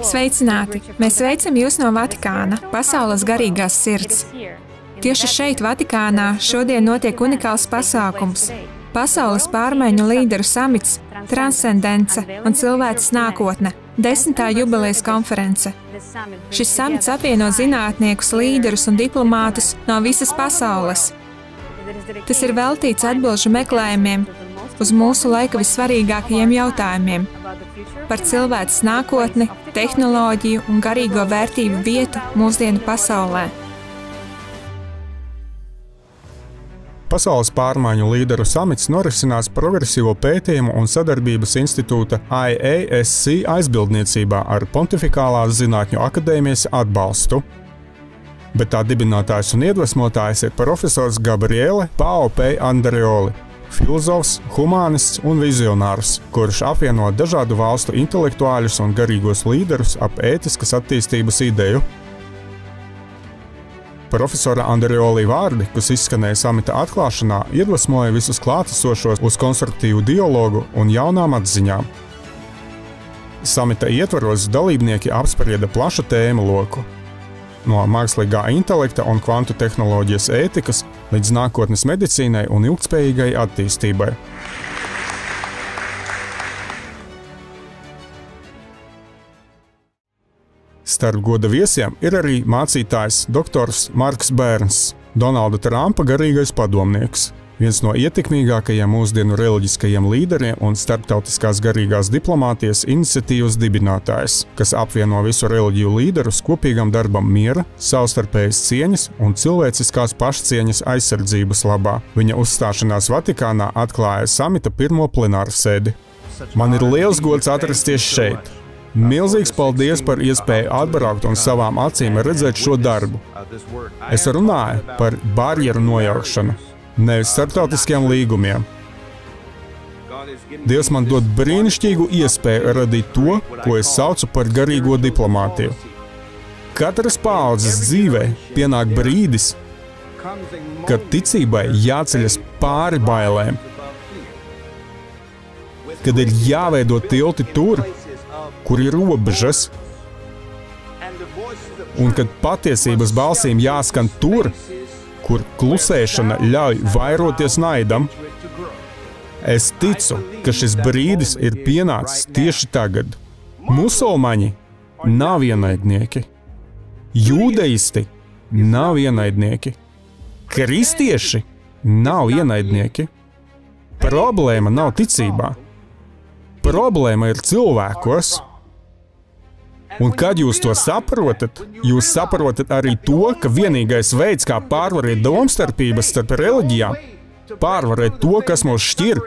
Sveicināti! Mēs sveicam jūs no Vatikāna, pasaules garīgās sirds. Tieši šeit, Vatikānā, šodien notiek unikāls pasākums – pasaules pārmaiņu līderu samits, transcendence un cilvēces nākotne, 10. jubilejas konference. Šis samits apvieno zinātniekus, līderus un diplomātus no visas pasaules. Tas ir veltīts atbilžu meklējumiem uz mūsu laika vissvarīgākajiem jautājumiem par cilvēces nākotni, tehnoloģiju un garīgo vērtību vietu mūsdienu pasaulē. Pasaules pārmaiņu līderu samits norisinās Progresīvo pētījumu un sadarbības institūta IASC aizbildniecībā ar Pontifikālās zinātņu akadēmijas atbalstu. Bet tā dibinātājs un iedvesmotājs ir profesors Gabriele Paopei Andreoli, filozofs, humānists un vizionārs, kurš apvieno dažādu valstu intelektuāļus un garīgos līderus ap ētiskas attīstības ideju. Profesora Andreoli vārdi, kas izskanēja samita atklāšanā, iedvesmoja visus klātesošos uz konstruktīvu dialogu un jaunām atziņām. Samita ietvaros dalībnieki apsprieda plašu tēmu loku. No mākslīgā intelekta un kvantu tehnoloģijas ētikas līdz nākotnes medicīnai un ilgtspējīgai attīstībai. Starp goda viesiem ir arī mācītājs doktors Marks Bērns, Donalda Trumpa garīgais padomnieks, viens no ietekmīgākajiem mūsdienu reliģiskajiem līderiem un starptautiskās garīgās diplomātijas iniciatīvas dibinātājs, kas apvieno visu reliģiju līderus kopīgam darbam miera, savstarpējas cieņas un cilvēciskās pašcieņas aizsardzības labā. Viņa uzstāšanās Vatikānā atklāja samita pirmo plenāru sēdi. Man ir liels gods atrasties šeit. Milzīgs paldies par iespēju atbraukt un savām acīm redzēt šo darbu. Es runāju par barjeru nojaukšanu, nevis starptautiskiem līgumiem. Dievs man dod brīnišķīgu iespēju radīt to, ko es saucu par garīgo diplomātiju. Katras paaudzes dzīvē pienāk brīdis, kad ticībai jāceļas pāri bailēm, kad ir jāveido tilti tur, kur ir robežas, un kad patiesības balsīm jāskan tur, kur klusēšana ļauj vairoties naidam. Es ticu, ka šis brīdis ir pienācis tieši tagad. Musulmaņi nav ienaidnieki. Jūdeisti nav ienaidnieki. Kristieši nav ienaidnieki. Problēma nav ticībā. Problēma ir cilvēkos. Un kad jūs to saprotat, jūs saprotat arī to, ka vienīgais veids, kā pārvarēt domstarpības starp reliģijām, pārvarēt to, kas mūs šķir,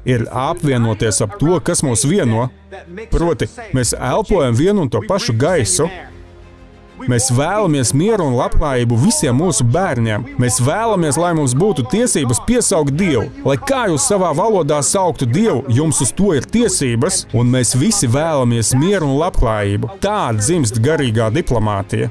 ir apvienoties ap to, kas mūs vieno. Proti, mēs elpojam vienu un to pašu gaisu. Mēs vēlamies mieru un labklājību visiem mūsu bērniem. Mēs vēlamies, lai mums būtu tiesības piesaukt Dievu. Lai kā jūs savā valodā sauktu Dievu, jums uz to ir tiesības, un mēs visi vēlamies mieru un labklājību. Tāda dzimst garīgā diplomātija.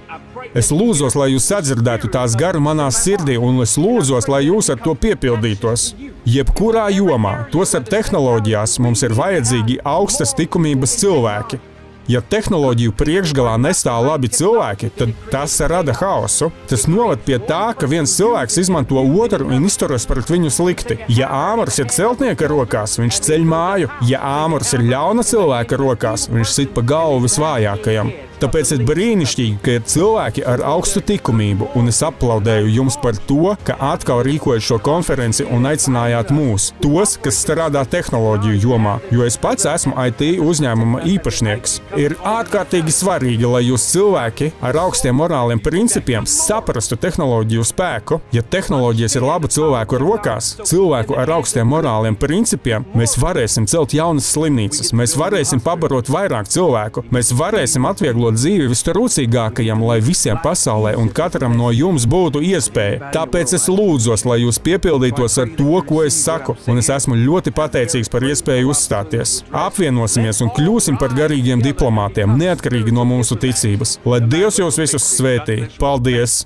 Es lūdzos, lai jūs sadzirdētu tās garu manā sirdī, un es lūdzos, lai jūs ar to piepildītos. Jebkurā jomā, tostarp tehnoloģijās, mums ir vajadzīgi augstas likumības cilvēki. Ja tehnoloģiju priekšgalā nestāv labi cilvēki, tad tas rada haosu. Tas noved pie tā, ka viens cilvēks izmanto otru un izturas pret viņu slikti. Ja āmurs ir celtnieka rokās, viņš ceļ māju. Ja āmurs ir ļauna cilvēka rokās, viņš sit pa galvu visvājākajam. Tāpēc ir brīnišķīgi, ka ir cilvēki ar augstu likumību, un es aplaudēju jums par to, ka atkal rīkojat šo konferenci un aicinājāt mūs, tos, kas strādā tehnoloģiju jomā, jo es pats esmu IT uzņēmuma īpašnieks. Ir ārkārtīgi svarīgi, lai jūs cilvēki ar augstiem morāliem principiem saprastu tehnoloģiju spēku. Ja tehnoloģijas ir labu cilvēku rokās, cilvēku ar augstiem morāliem principiem, mēs varēsim celt jaunas slimnīcas, mēs varēsim pabarot vairāk cilvēku, mēs varēsim atvieglot dzīvi vistrūcīgākajam, lai visiem pasaulē un katram no jums būtu iespēja. Tāpēc es lūdzos, lai jūs piepildītos ar to, ko es saku, un es esmu ļoti pateicīgs par iespēju uzstāties. Apvienosimies un kļūsim par garīgiem diplomātiem, neatkarīgi no mūsu ticības. Lai Dievs jūs visus svētī. Paldies!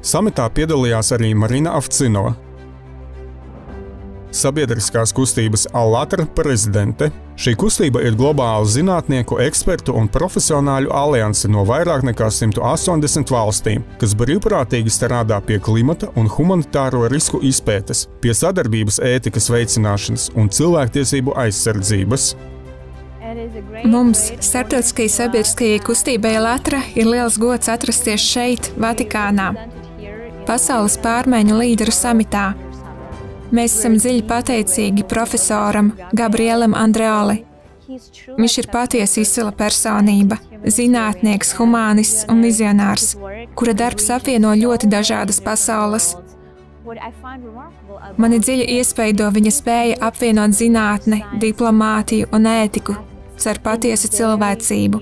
Samitā piedalījās arī Marina Avcinova, sabiedriskās kustības Allatra prezidente. Šī kustība ir globāla zinātnieku, ekspertu un profesionāļu alianse no vairāk nekā 180 valstīm, kas brīvprātīgi strādā pie klimata un humanitāro risku izpētes, pie sadarbības ētikas veicināšanas un cilvēktiesību aizsardzības. Mums, starptautiskajai sabiedriskajai kustībai Allatra, ir liels gods atrasties šeit, Vatikānā, pasaules pārmaiņu līderu samitā. Mēs esam dziļi pateicīgi profesoram Gabrielam Andreoli. Viņš ir patiesi izcila personība, zinātnieks, humānists un vizionārs, kura darbs apvieno ļoti dažādas pasaules. Mani dziļi iespaido viņa spēja apvienot zinātni, diplomātiju un ētiku ar patiesu cilvēcību.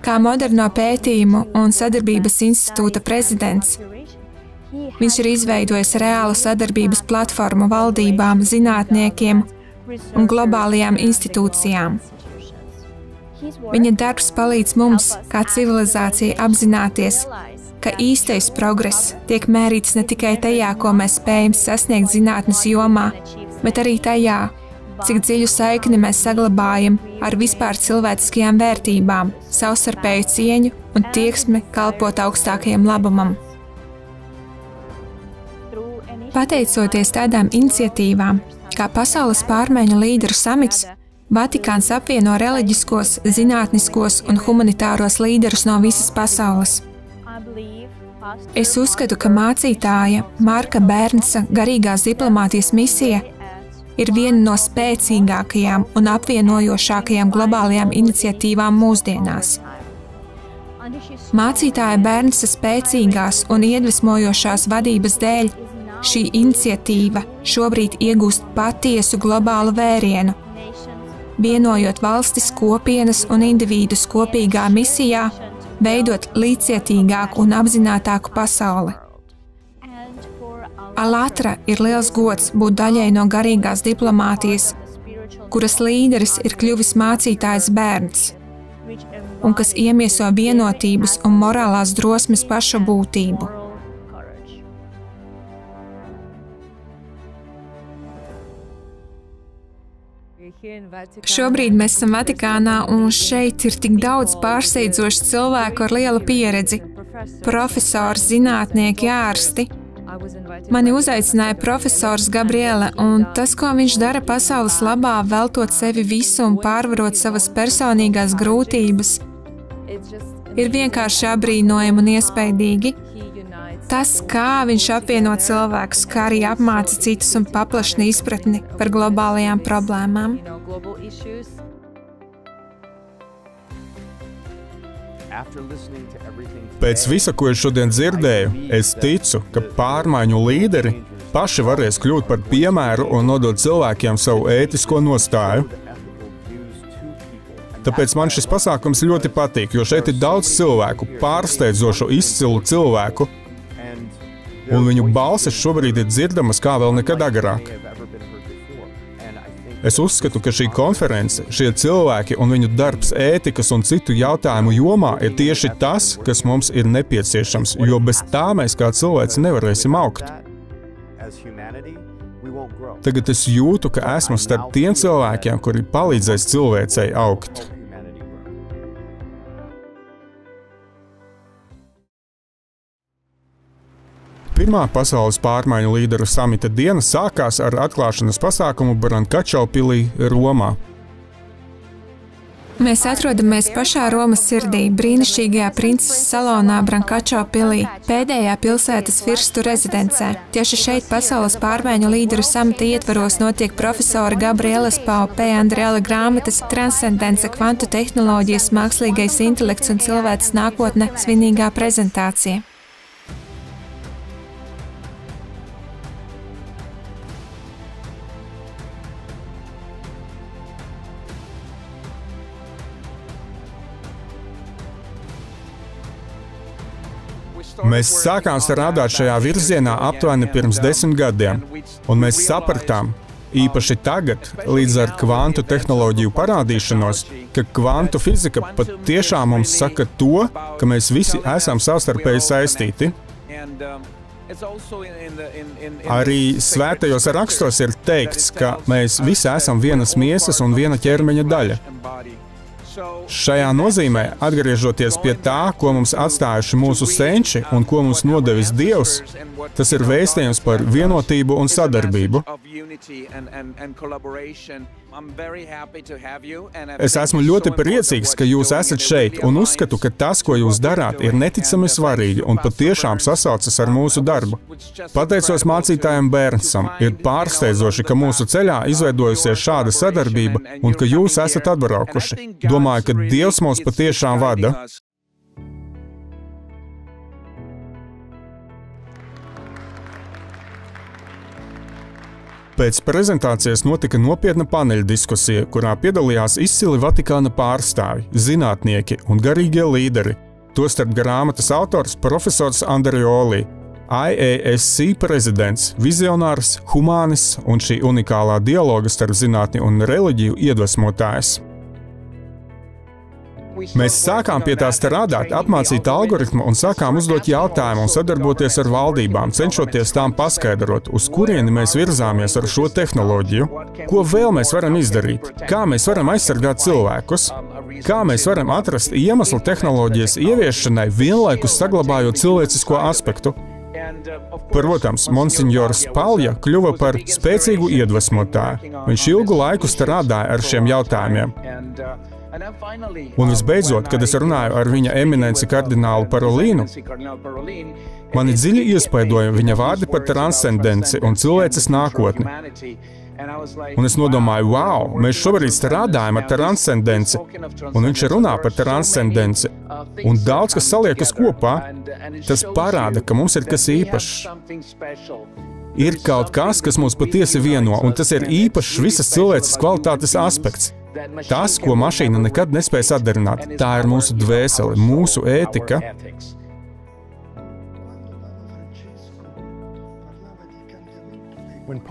Kā moderno pētījumu un sadarbības institūta prezidents, viņš ir izveidojis reālu sadarbības platformu valdībām, zinātniekiem un globālajām institūcijām. Viņa darbs palīdz mums, kā civilizācijai, apzināties, ka īstais progress tiek mērīts ne tikai tajā, ko mēs spējam sasniegt zinātnes jomā, bet arī tajā, cik dziļu saikni mēs saglabājam ar vispār cilvēciskajām vērtībām, savstarpēju cieņu un tieksmi kalpot augstākajam labumam. Pateicoties tādām iniciatīvām, kā pasaules pārmaiņu līderu samits, Vatikāns apvieno reliģiskos, zinātniskos un humanitāros līderus no visas pasaules. Es uzskatu, ka mācītāja Marka Bērnsa garīgās diplomātijas misija ir viena no spēcīgākajām un apvienojošākajām globālajām iniciatīvām mūsdienās. Mācītāja Bērnsa spēcīgās un iedvesmojošās vadības dēļ šī iniciatīva šobrīd iegūst patiesu globālu vērienu, vienojot valstis, kopienas un individus kopīgā misijā, veidot līdzcietīgāku un apzinātāku pasauli. Allatra ir liels gods būt daļai no garīgās diplomātijas, kuras līderis ir kļuvis mācītājs Bērns, un kas iemieso vienotības un morālās drosmes pašu būtību. Šobrīd mēs esam Vatikānā, un šeit ir tik daudz pārsteidzošu cilvēku ar lielu pieredzi. Profesori, zinātnieki, ārsti. Mani uzaicināja profesors Gabriele, un tas, ko viņš dara pasaules labā, veltot sevi visu un pārvarot savas personīgās grūtības, ir vienkārši apbrīnojami un iespaidīgi. Tas, kā viņš apvieno cilvēkus, kā arī apmāca citus un paplašina izpratni par globālajām problēmām. Pēc visa, ko es šodien dzirdēju, es ticu, ka pārmaiņu līderi paši varēs kļūt par piemēru un nodot cilvēkiem savu ētisko nostāju. Tāpēc man šis pasākums ļoti patīk, jo šeit ir daudz cilvēku, pārsteidzošu, izcilu cilvēku, un viņu balsis šobrīd ir dzirdamas kā vēl nekad agrāk. Es uzskatu, ka šī konference, šie cilvēki un viņu darbs ētikas un citu jautājumu jomā ir tieši tas, kas mums ir nepieciešams, jo bez tā mēs kā cilvēci nevarēsim augt. Tagad es jūtu, ka esmu starp tiem cilvēkiem, kuri palīdzēs cilvēcei augt. Pirmā pasaules pārmaiņu līderu samita diena sākās ar atklāšanas pasākumu Brankačo pilī, Romā. Mēs atrodamies pašā Romas sirdī, brīnišķīgajā princeses salonā Brankačo pilī, pēdējā pilsētas firstu rezidencē. Tieši šeit pasaules pārmaiņu līderu samita ietvaros notiek profesora Gabrielas P. Andreoli grāmatas Transcendence, kvantu tehnoloģijas, mākslīgais intelekts un cilvēces nākotne svinīgā prezentācija. Mēs sākām strādāt šajā virzienā aptuveni pirms 10 gadiem, un mēs sapratām, īpaši tagad, līdz ar kvantu tehnoloģiju parādīšanos, ka kvantu fizika pat tiešām mums saka to, ka mēs visi esam savstarpēji saistīti. Arī svētajos rakstos ir teikts, ka mēs visi esam vienas miesas un viena ķermeņa daļa. Šajā nozīmē, atgriežoties pie tā, ko mums atstājuši mūsu senči un ko mums nodevis Dievs, tas ir vēstījums par vienotību un sadarbību. Es esmu ļoti priecīgs, ka jūs esat šeit, un uzskatu, ka tas, ko jūs darāt, ir neticami svarīgi un patiešām sasaucas ar mūsu darbu. Pateicos mācītājam Bērnsam, ir pārsteidzoši, ka mūsu ceļā izveidojusies šāda sadarbība un ka jūs esat atbraukuši. Domāju, ka Dievs mūs patiešām vada. Pēc prezentācijas notika nopietna paneļa diskusija, kurā piedalījās izcili Vatikāna pārstāvji, zinātnieki un garīgie līderi, tostarp grāmatas autors profesors Andreoli, IASC prezidents, vizionārs, humānists un šī unikālā dialoga starp zinātni un reliģiju iedvesmotājs. Mēs sākām pie tā strādāt, apmācīt algoritmu un sākām uzdot jautājumu un sadarboties ar valdībām, cenšoties tām paskaidrot, uz kurieni mēs virzāmies ar šo tehnoloģiju, ko vēl mēs varam izdarīt, kā mēs varam aizsargāt cilvēkus, kā mēs varam atrast iemeslu tehnoloģijas ieviešanai, vienlaikus saglabājot cilvēcisko aspektu. Protams, monsignors Palja kļuva par spēcīgu iedvesmotāju. Viņš ilgu laiku strādāja ar šiem jautājumiem. Un visbeidzot, kad es runāju ar viņa eminenci kardinālu Parolīnu, mani dziļi iespaidoja viņa vārdi par transcendenci un cilvēces nākotni. Un es nodomāju, wow, mēs šobrīd strādājam ar transcendenci, un viņš runā par transcendenci, un daudz kas saliekas kopā, tas parāda, ka mums ir kas īpašs. Ir kaut kas, kas mūs patiesi vieno, un tas ir īpašs visas cilvēces kvalitātes aspekts. Tas, ko mašīna nekad nespēja sadarināt, tā ir mūsu dvēsele, mūsu ētika.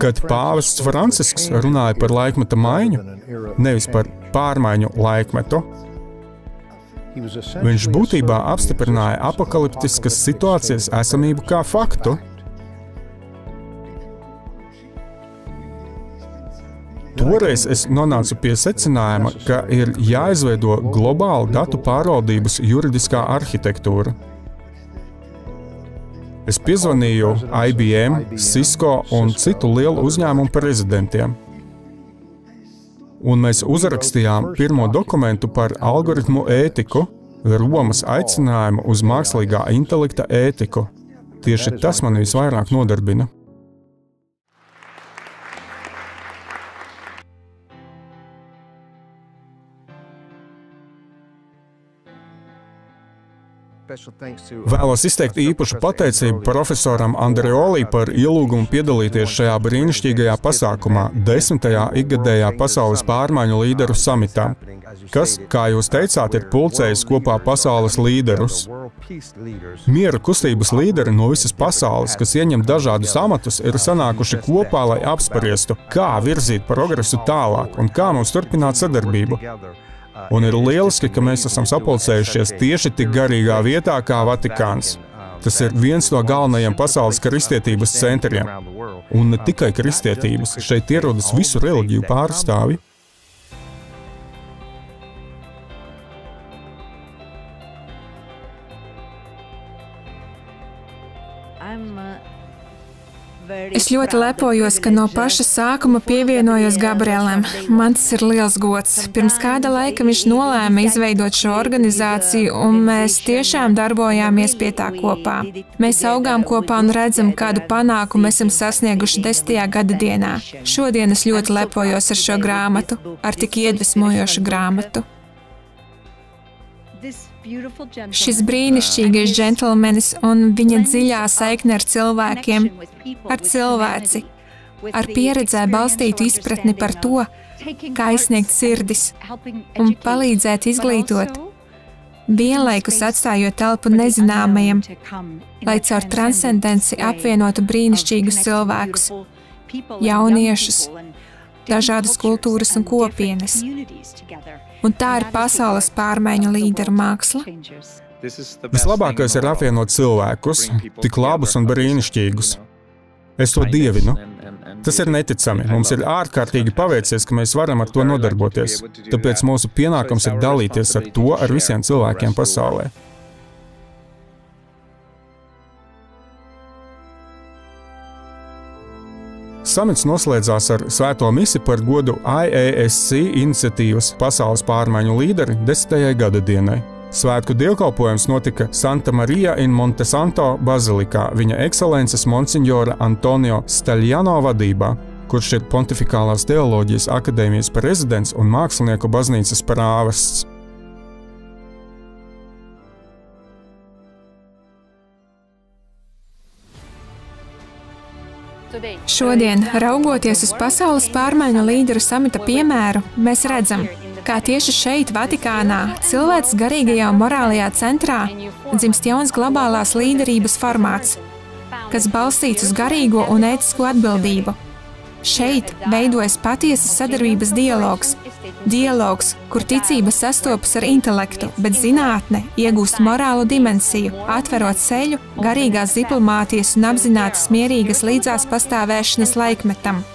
Kad pāvests Francisks runāja par laikmeta maiņu, nevis par pārmaiņu laikmetu, viņš būtībā apstiprināja apokaliptiskas situācijas esamību kā faktu. Toreiz es nonācu pie secinājuma, ka ir jāizveido globāla datu pārvaldības juridiskā arhitektūra. Es piezvanīju IBM, Cisco un citu lielu uzņēmumu prezidentiem. Un mēs uzrakstījām pirmo dokumentu par algoritmu ētiku, Romas aicinājumu uz mākslīgā intelekta ētiku. Tieši tas man visvairāk nodarbina. Vēlos izteikt īpašu pateicību profesoram Andreoli par ielūgumu piedalīties šajā brīnišķīgajā pasākumā, 10. ikgadējā pasaules pārmaiņu līderu samitā, kas, kā jūs teicāt, ir pulcējis kopā pasaules līderus. Miera kustības līderi no visas pasaules, kas ieņem dažādus amatus, ir sanākuši kopā, lai apspriestu, kā virzīt progresu tālāk un kā mums turpināt sadarbību. Un ir lieliski, ka mēs esam sapulcējušies tieši tik garīgā vietā kā Vatikāns. Tas ir viens no galvenajiem pasaules kristietības centriem. Un ne tikai kristietības, šeit ierodas visu reliģiju pārstāvji. Es ļoti lepojos, ka no paša sākuma pievienojos Gabrielam. Man tas ir liels gods. Pirms kāda laika viņš nolēma izveidot šo organizāciju, un mēs tiešām darbojāmies pie tā kopā. Mēs augām kopā un redzam, kādu panākumu esam sasnieguši 10. gada dienā. Šodien es ļoti lepojos ar šo grāmatu, ar tik iedvesmojošu grāmatu. Šis brīnišķīgais džentlmenis un viņa dziļā saikne ar cilvēkiem, ar cilvēci, ar pieredzē balstītu izpratni par to, kā izsniegt sirdis un palīdzēt izglītot, vienlaikus atstājot telpu nezināmajam, lai caur transcendenci apvienotu brīnišķīgus cilvēkus, jauniešus, dažādas kultūras un kopienas. Un tā ir pasaules pārmaiņu līderu māksla. Vislabākais ir apvienot cilvēkus, tik labus un brīnišķīgus. Es to dievinu. Tas ir neticami. Mums ir ārkārtīgi paveicies, ka mēs varam ar to nodarboties. Tāpēc mūsu pienākums ir dalīties ar to ar visiem cilvēkiem pasaulē. Samits noslēdzās ar svēto misi par godu IASC iniciatīvas pasaules pārmaiņu līderi 10. gada dienai. Svētku dievkalpojums notika Santa Maria in Montesanto bazilikā viņa ekscelences monsignora Antonio Stagliano vadībā, kurš ir Pontifikālās teoloģijas akadēmijas prezidents un mākslinieku baznīcas prāvests. Šodien, raugoties uz pasaules pārmaiņu līderu samita piemēru, mēs redzam, kā tieši šeit, Vatikānā, cilvēces garīgajā un morālajā centrā dzimst jauns globālās līderības formāts, kas balstīts uz garīgo un ētisko atbildību. Šeit veidojas patiesas sadarbības dialogs, kur ticība sastopas ar intelektu, bet zinātne iegūst morālu dimensiju, atverot ceļu garīgās diplomātijas un apzinātas mierīgas līdzās pastāvēšanas laikmetam.